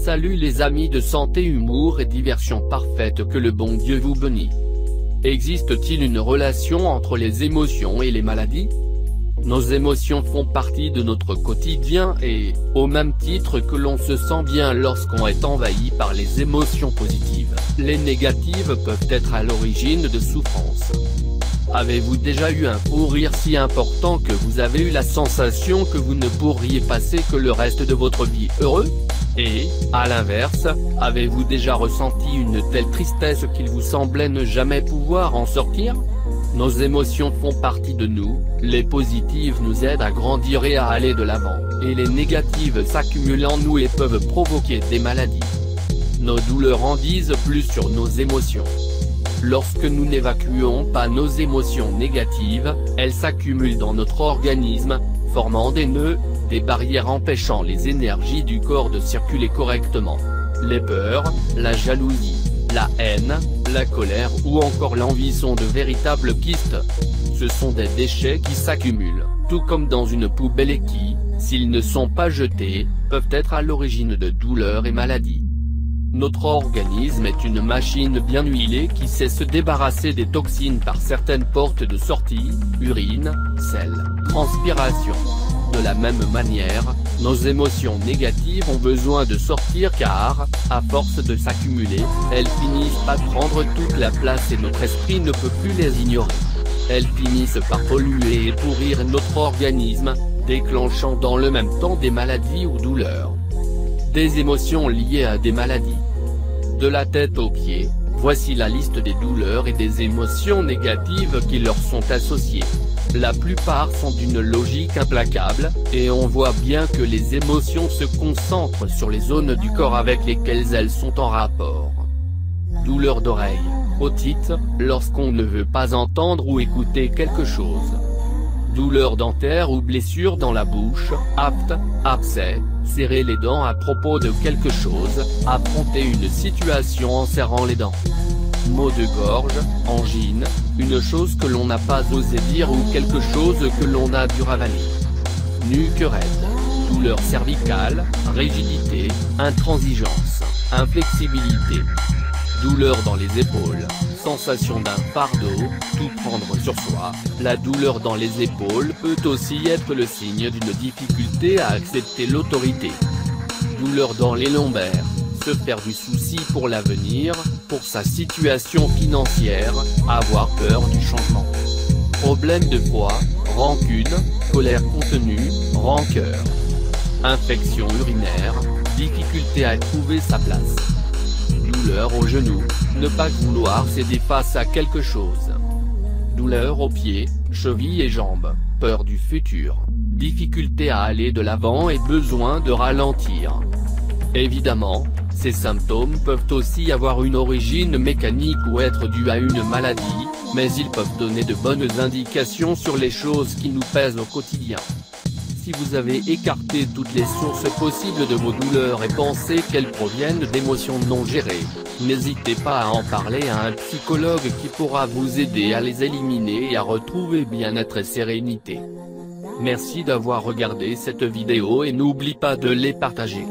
Salut les amis de santé, humour et diversion parfaite, que le bon Dieu vous bénisse. Existe-t-il une relation entre les émotions et les maladies? Nos émotions font partie de notre quotidien et, au même titre que l'on se sent bien lorsqu'on est envahi par les émotions positives, les négatives peuvent être à l'origine de souffrances. Avez-vous déjà eu un fou rire si important que vous avez eu la sensation que vous ne pourriez passer que le reste de votre vie heureux? Et, à l'inverse, avez-vous déjà ressenti une telle tristesse qu'il vous semblait ne jamais pouvoir en sortir? Nos émotions font partie de nous, les positives nous aident à grandir et à aller de l'avant, et les négatives s'accumulent en nous et peuvent provoquer des maladies. Nos douleurs en disent plus sur nos émotions. Lorsque nous n'évacuons pas nos émotions négatives, elles s'accumulent dans notre organisme, formant des nœuds, des barrières empêchant les énergies du corps de circuler correctement. Les peurs, la jalousie, la haine, la colère ou encore l'envie sont de véritables kystes. Ce sont des déchets qui s'accumulent, tout comme dans une poubelle et qui, s'ils ne sont pas jetés, peuvent être à l'origine de douleurs et maladies. Notre organisme est une machine bien huilée qui sait se débarrasser des toxines par certaines portes de sortie, urine, sel, transpiration. De la même manière, nos émotions négatives ont besoin de sortir car, à force de s'accumuler, elles finissent par prendre toute la place et notre esprit ne peut plus les ignorer. Elles finissent par polluer et pourrir notre organisme, déclenchant dans le même temps des maladies ou douleurs. Des émotions liées à des maladies. De la tête aux pieds, voici la liste des douleurs et des émotions négatives qui leur sont associées. La plupart sont d'une logique implacable, et on voit bien que les émotions se concentrent sur les zones du corps avec lesquelles elles sont en rapport. Douleur d'oreille, otite, lorsqu'on ne veut pas entendre ou écouter quelque chose. Douleur dentaire ou blessure dans la bouche, aphte, abcès, serrer les dents à propos de quelque chose, affronter une situation en serrant les dents. Maux de gorge, angine, une chose que l'on n'a pas osé dire ou quelque chose que l'on a dû ravaler. Nuque raide, douleur cervicale, rigidité, intransigeance, inflexibilité. Douleur dans les épaules, sensation d'un fardeau, tout prendre sur soi. La douleur dans les épaules peut aussi être le signe d'une difficulté à accepter l'autorité. Douleur dans les lombaires, se faire du souci pour l'avenir, pour sa situation financière, avoir peur du changement. Problème de poids, rancune, colère contenue, rancœur. Infection urinaire, difficulté à trouver sa place. Douleur au genou, ne pas vouloir céder face à quelque chose. Douleur aux pieds, chevilles et jambes, peur du futur, difficulté à aller de l'avant et besoin de ralentir. Évidemment, ces symptômes peuvent aussi avoir une origine mécanique ou être dus à une maladie, mais ils peuvent donner de bonnes indications sur les choses qui nous pèsent au quotidien. Si vous avez écarté toutes les sources possibles de vos douleurs et pensez qu'elles proviennent d'émotions non gérées, n'hésitez pas à en parler à un psychologue qui pourra vous aider à les éliminer et à retrouver bien-être et sérénité. Merci d'avoir regardé cette vidéo et n'oublie pas de les partager.